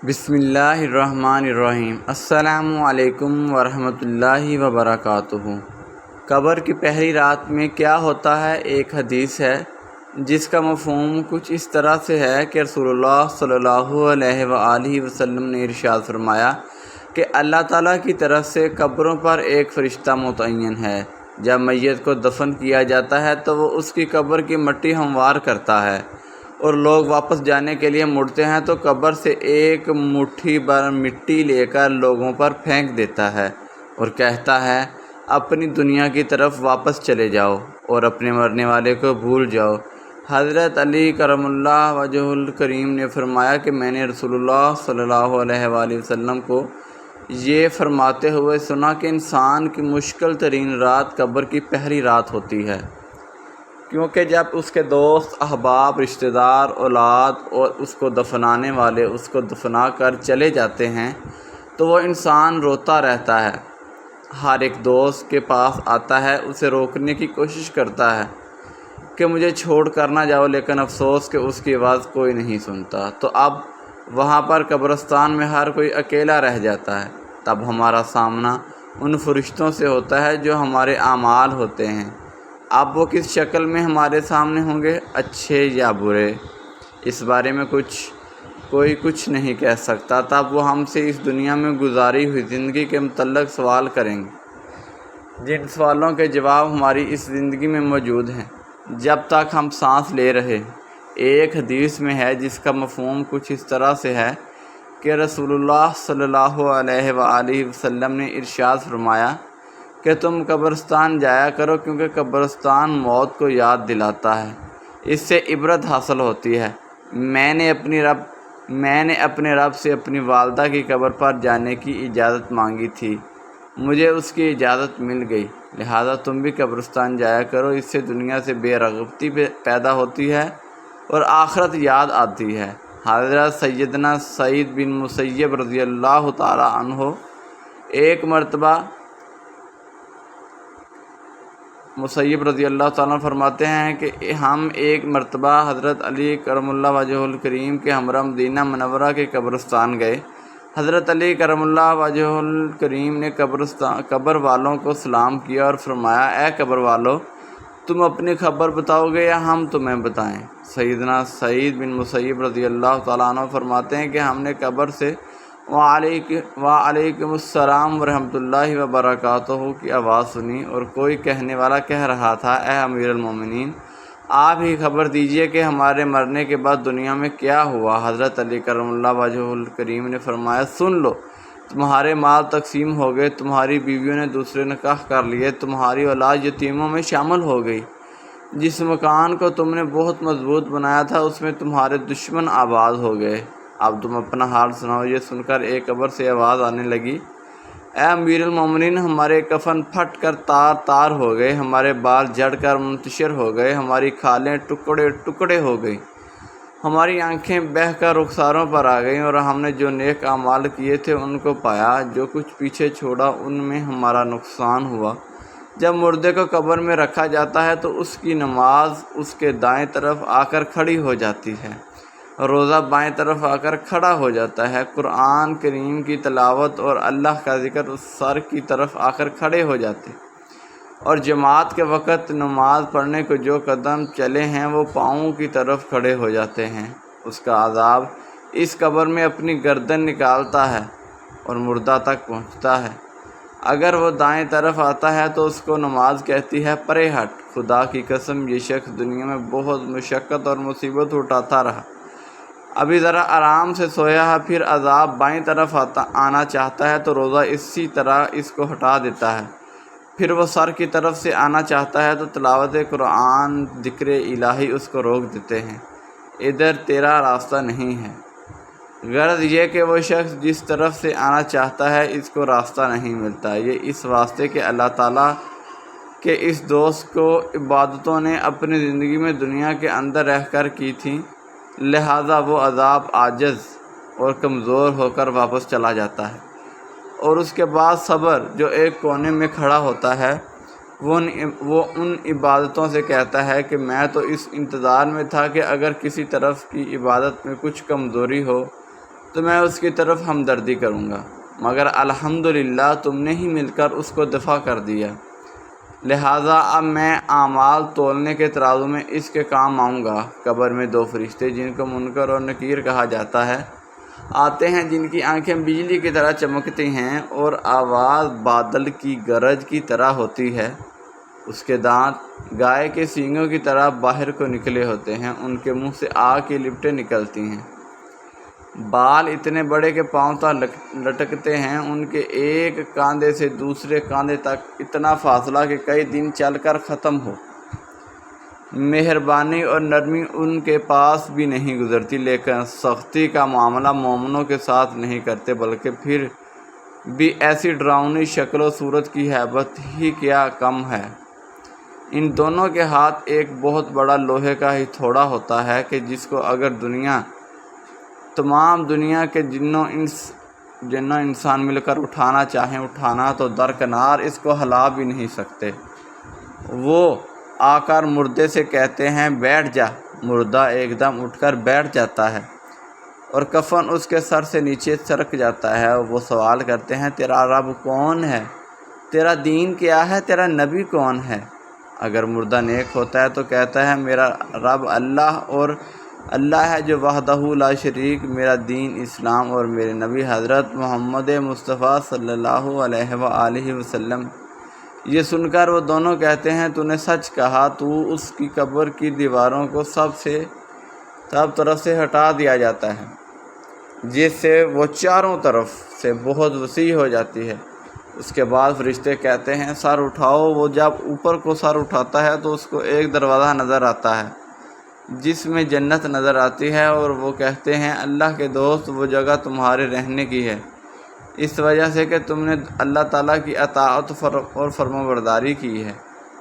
بسم اللہ الرحمن الرحیم۔ السلام علیکم ورحمۃ اللہ وبرکاتہ۔ قبر کی پہلی رات میں کیا ہوتا ہے؟ ایک حدیث ہے جس کا مفہوم کچھ اس طرح سے ہے کہ رسول اللہ صلی اللہ علیہ وآلہ وسلم نے ارشاد فرمایا کہ اللہ تعالیٰ کی طرف سے قبروں پر ایک فرشتہ متعین ہے۔ جب میت کو دفن کیا جاتا ہے تو وہ اس کی قبر کی مٹی ہموار کرتا ہے اور لوگ واپس جانے کے لیے مڑتے ہیں تو قبر سے ایک مٹھی بھر مٹی لے کر لوگوں پر پھینک دیتا ہے اور کہتا ہے اپنی دنیا کی طرف واپس چلے جاؤ اور اپنے مرنے والے کو بھول جاؤ۔ حضرت علی کرم اللہ وجہ الکریم نے فرمایا کہ میں نے رسول اللہ صلی اللہ علیہ وآلہ وسلم کو یہ فرماتے ہوئے سنا کہ انسان کی مشکل ترین رات قبر کی پہلی رات ہوتی ہے، کیونکہ جب اس کے دوست، احباب، رشتہ دار، اولاد اور اس کو دفنانے والے اس کو دفنا کر چلے جاتے ہیں تو وہ انسان روتا رہتا ہے۔ ہر ایک دوست کے پاس آتا ہے، اسے روکنے کی کوشش کرتا ہے کہ مجھے چھوڑ کر نہ جاؤ، لیکن افسوس کہ اس کی آواز کوئی نہیں سنتا۔ تو اب وہاں پر قبرستان میں ہر کوئی اکیلا رہ جاتا ہے۔ تب ہمارا سامنا ان فرشتوں سے ہوتا ہے جو ہمارے اعمال ہوتے ہیں۔ اب وہ کس شکل میں ہمارے سامنے ہوں گے، اچھے یا برے، اس بارے میں کوئی کچھ نہیں کہہ سکتا۔ تب وہ ہم سے اس دنیا میں گزاری ہوئی زندگی کے متعلق سوال کریں گے، جن سوالوں کے جواب ہماری اس زندگی میں موجود ہیں جب تک ہم سانس لے رہے ہیں۔ ایک حدیث میں ہے جس کا مفہوم کچھ اس طرح سے ہے کہ رسول اللہ صلی اللہ علیہ وآلہ وسلم نے ارشاد فرمایا کہ تم قبرستان جایا کرو، کیونکہ قبرستان موت کو یاد دلاتا ہے، اس سے عبرت حاصل ہوتی ہے۔ میں نے اپنے رب سے اپنی والدہ کی قبر پر جانے کی اجازت مانگی تھی، مجھے اس کی اجازت مل گئی، لہذا تم بھی قبرستان جایا کرو، اس سے دنیا سے بے رغبتی پیدا ہوتی ہے اور آخرت یاد آتی ہے۔ حضرت سیدنا سعید بن مسیب رضی اللہ تعالی عنہ ایک مرتبہ فرماتے ہیں کہ ہم ایک مرتبہ حضرت علی کرم اللہ وجہ الکریم کے ہمراہ مدینہ منورہ کے قبرستان گئے۔ حضرت علی کرم اللہ وجہ الکریم نے قبر والوں کو سلام کیا اور فرمایا، اے قبر والو، تم اپنی خبر بتاؤ گے یا ہم تمہیں بتائیں؟ سیدنا سعید بن مسیب رضی اللہ تعالیٰ عنہ فرماتے ہیں کہ ہم نے قبر سے وعلیکم السلام ورحمۃ اللہ وبرکاتہ کی آواز سنی اور کوئی کہنے والا کہہ رہا تھا، اے امیر المومنین، آپ ہی خبر دیجئے کہ ہمارے مرنے کے بعد دنیا میں کیا ہوا؟ حضرت علی کرم اللہ وجہ الکریم نے فرمایا، سن لو، تمہارے مال تقسیم ہو گئے، تمہاری بیویوں نے دوسرے نکاح کر لیے، تمہاری اولاد یتیموں میں شامل ہو گئی، جس مکان کو تم نے بہت مضبوط بنایا تھا اس میں تمہارے دشمن آباد ہو گئے، اب تم اپنا حال سناؤ۔ یہ سن کر ایک قبر سے آواز آنے لگی، اے امیر المومنین، ہمارے کفن پھٹ کر تار تار ہو گئے، ہمارے بال جھڑ کر منتشر ہو گئے، ہماری کھالیں ٹکڑے ٹکڑے ہو گئی، ہماری آنکھیں بہہ کر رخساروں پر آ گئیں، اور ہم نے جو نیک اعمال کیے تھے ان کو پایا، جو کچھ پیچھے چھوڑا ان میں ہمارا نقصان ہوا۔ جب مردے کو قبر میں رکھا جاتا ہے تو اس کی نماز اس کے دائیں طرف آ کر کھڑی ہو جاتی ہے، روزہ بائیں طرف آ کر کھڑا ہو جاتا ہے، قرآن کریم کی تلاوت اور اللہ کا ذکر اس سر کی طرف آ کر کھڑے ہو جاتے، اور جماعت کے وقت نماز پڑھنے کو جو قدم چلے ہیں وہ پاؤں کی طرف کھڑے ہو جاتے ہیں۔ اس کا عذاب اس قبر میں اپنی گردن نکالتا ہے اور مردہ تک پہنچتا ہے۔ اگر وہ دائیں طرف آتا ہے تو اس کو نماز کہتی ہے، پرے ہٹ، خدا کی قسم یہ شخص دنیا میں بہت مشقت اور مصیبت اٹھاتا رہا، ابھی ذرا آرام سے سویا ہے، پھر عذاب بائیں طرف آنا چاہتا ہے تو روزہ اسی طرح اس کو ہٹا دیتا ہے، پھر وہ سر کی طرف سے آنا چاہتا ہے تو تلاوت قرآن، ذکر الہی اس کو روک دیتے ہیں، ادھر تیرا راستہ نہیں ہے۔ غرض یہ کہ وہ شخص جس طرف سے آنا چاہتا ہے اس کو راستہ نہیں ملتا۔ یہ اس واسطے کہ اللہ تعالیٰ کے اس دوست کو عبادتوں نے اپنی زندگی میں دنیا کے اندر رہ کر کی تھیں، لہذا وہ عذاب عاجز اور کمزور ہو کر واپس چلا جاتا ہے، اور اس کے بعد صبر جو ایک کونے میں کھڑا ہوتا ہے وہ ان عبادتوں سے کہتا ہے کہ میں تو اس انتظار میں تھا کہ اگر کسی طرف کی عبادت میں کچھ کمزوری ہو تو میں اس کی طرف ہمدردی کروں گا، مگر الحمدللہ تم نے ہی مل کر اس کو دفع کر دیا، لہٰذا اب میں اعمال تولنے کے ترازو میں اس کے کام آؤں گا۔ قبر میں دو فرشتے جن کو منکر اور نکیر کہا جاتا ہے آتے ہیں، جن کی آنکھیں بجلی کی طرح چمکتی ہیں اور آواز بادل کی گرج کی طرح ہوتی ہے۔ اس کے دانت گائے کے سینگوں کی طرح باہر کو نکلے ہوتے ہیں، ان کے منہ سے آگ کی لپٹیں نکلتی ہیں، بال اتنے بڑے کہ پاؤں تک لٹکتے ہیں، ان کے ایک کاندھے سے دوسرے کاندھے تک اتنا فاصلہ کہ کئی دن چل کر ختم ہو۔ مہربانی اور نرمی ان کے پاس بھی نہیں گزرتی، لیکن سختی کا معاملہ مومنوں کے ساتھ نہیں کرتے، بلکہ پھر بھی ایسی ڈراؤنی شکل و صورت کی ہیبت ہی کیا کم ہے۔ ان دونوں کے ہاتھ ایک بہت بڑا لوہے کا ہتھوڑا ہوتا ہے کہ جس کو اگر تمام دنیا کے جنوں انسان مل کر اٹھانا چاہیں اٹھانا تو درکنار اس کو ہلا بھی نہیں سکتے۔ وہ آ کر مردے سے کہتے ہیں بیٹھ جا، مردہ ایک دم اٹھ کر بیٹھ جاتا ہے اور کفن اس کے سر سے نیچے سرک جاتا ہے۔ وہ سوال کرتے ہیں تیرا رب کون ہے، تیرا دین کیا ہے، تیرا نبی کون ہے؟ اگر مردہ نیک ہوتا ہے تو کہتا ہے میرا رب اللہ اور اللہ ہے جو وحدہ لا شریک، میرا دین اسلام اور میرے نبی حضرت محمد مصطفیٰ صلی اللہ علیہ وآلہ وسلم۔ یہ سن کر وہ دونوں کہتے ہیں تو نے سچ کہا، تو اس کی قبر کی دیواروں کو سب طرف سے ہٹا دیا جاتا ہے، جس سے وہ چاروں طرف سے بہت وسیع ہو جاتی ہے۔ اس کے بعد فرشتے کہتے ہیں سر اٹھاؤ۔ وہ جب اوپر کو سر اٹھاتا ہے تو اس کو ایک دروازہ نظر آتا ہے جس میں جنت نظر آتی ہے، اور وہ کہتے ہیں اللہ کے دوست وہ جگہ تمہارے رہنے کی ہے، اس وجہ سے کہ تم نے اللہ تعالیٰ کی اطاعت اور فرمانبرداری کی ہے۔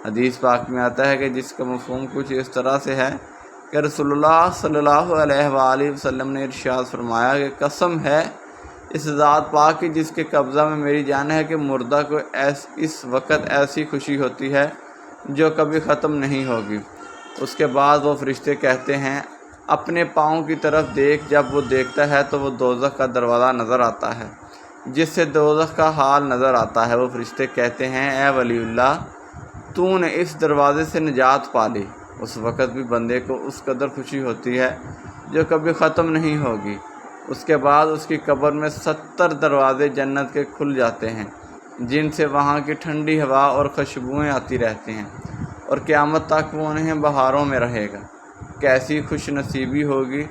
حدیث پاک میں آتا ہے کہ جس کا مفہوم کچھ اس طرح سے ہے کہ رسول اللہ صلی اللہ علیہ وآلہ وسلم نے ارشاد فرمایا کہ قسم ہے اس ذات پاک کی جس کے قبضہ میں میری جان ہے کہ مردہ کو اس وقت ایسی خوشی ہوتی ہے جو کبھی ختم نہیں ہوگی۔ اس کے بعد وہ فرشتے کہتے ہیں اپنے پاؤں کی طرف دیکھ۔ جب وہ دیکھتا ہے تو وہ دوزخ کا دروازہ نظر آتا ہے جس سے دوزخ کا حال نظر آتا ہے۔ وہ فرشتے کہتے ہیں اے ولی اللہ، تو نے اس دروازے سے نجات پا لی۔ اس وقت بھی بندے کو اس قدر خوشی ہوتی ہے جو کبھی ختم نہیں ہوگی۔ اس کے بعد اس کی قبر میں 70 دروازے جنت کے کھل جاتے ہیں جن سے وہاں کی ٹھنڈی ہوا اور خوشبوئیں آتی رہتی ہیں، اور قیامت تک وہ انہیں بہاروں میں رہے گا۔ کیسی خوش نصیبی ہوگی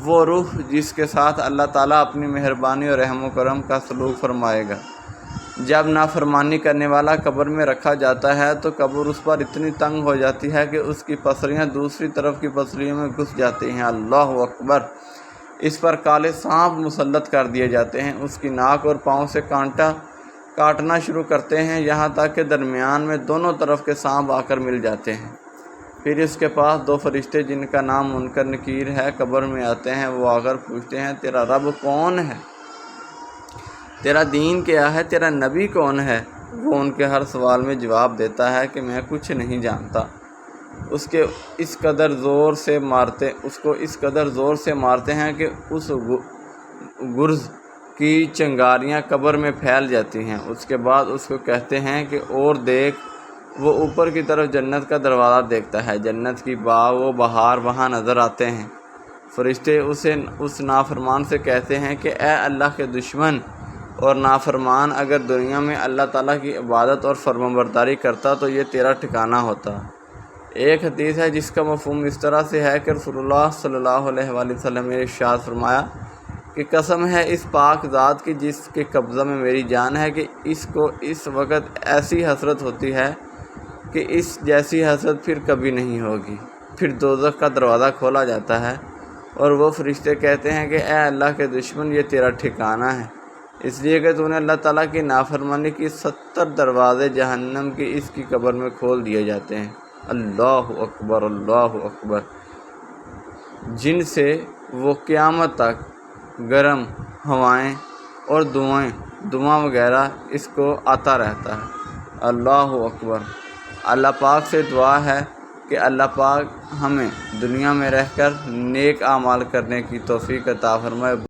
وہ روح جس کے ساتھ اللہ تعالیٰ اپنی مہربانی اور رحم و کرم کا سلوک فرمائے گا۔ جب نافرمانی کرنے والا قبر میں رکھا جاتا ہے تو قبر اس پر اتنی تنگ ہو جاتی ہے کہ اس کی پسلیاں دوسری طرف کی پسلیوں میں گھس جاتی ہیں۔ اللہ اکبر! اس پر کالے سانپ مسلط کر دیے جاتے ہیں، اس کی ناک اور پاؤں سے کاٹنا شروع کرتے ہیں، یہاں تک کہ درمیان میں دونوں طرف کے سانپ آ کر مل جاتے ہیں۔ پھر اس کے پاس دو فرشتے جن کا نام منکر نکیر ہے قبر میں آتے ہیں۔ وہ آ کر پوچھتے ہیں تیرا رب کون ہے، تیرا دین کیا ہے، تیرا نبی کون ہے؟ وہ ان کے ہر سوال میں جواب دیتا ہے کہ میں کچھ نہیں جانتا۔ اس کو اس قدر زور سے مارتے ہیں کہ اس گرز کی چنگاریاں قبر میں پھیل جاتی ہیں۔ اس کے بعد اس کو کہتے ہیں کہ اور دیکھ۔ وہ اوپر کی طرف جنت کا دروازہ دیکھتا ہے، جنت کی باغ و بہار وہاں نظر آتے ہیں۔ فرشتے اس نافرمان سے کہتے ہیں کہ اے اللہ کے دشمن اور نافرمان، اگر دنیا میں اللہ تعالیٰ کی عبادت اور فرمانبرداری کرتا تو یہ تیرا ٹھکانہ ہوتا۔ ایک حدیث ہے جس کا مفہوم اس طرح سے ہے کہ رسول اللہ صلی اللہ علیہ وآلہ وسلم نے ارشاد فرمایا کہ قسم ہے اس پاک ذات کی جس کے قبضہ میں میری جان ہے کہ اس کو اس وقت ایسی حسرت ہوتی ہے کہ اس جیسی حسرت پھر کبھی نہیں ہوگی۔ پھر دوزخ کا دروازہ کھولا جاتا ہے اور وہ فرشتے کہتے ہیں کہ اے اللہ کے دشمن، یہ تیرا ٹھکانہ ہے، اس لیے کہ تو نے اللہ تعالیٰ کی نافرمانی کی 70 دروازے جہنم کی اس کی قبر میں کھول دیے جاتے ہیں۔ اللہ اکبر، اللہ اکبر! جن سے وہ قیامت تک گرم ہوائیں اور دعائیں وغیرہ اس کو آتا رہتا ہے۔ اللہ اکبر! اللہ پاک سے دعا ہے کہ اللہ پاک ہمیں دنیا میں رہ کر نیک اعمال کرنے کی توفیق عطا فرمائے۔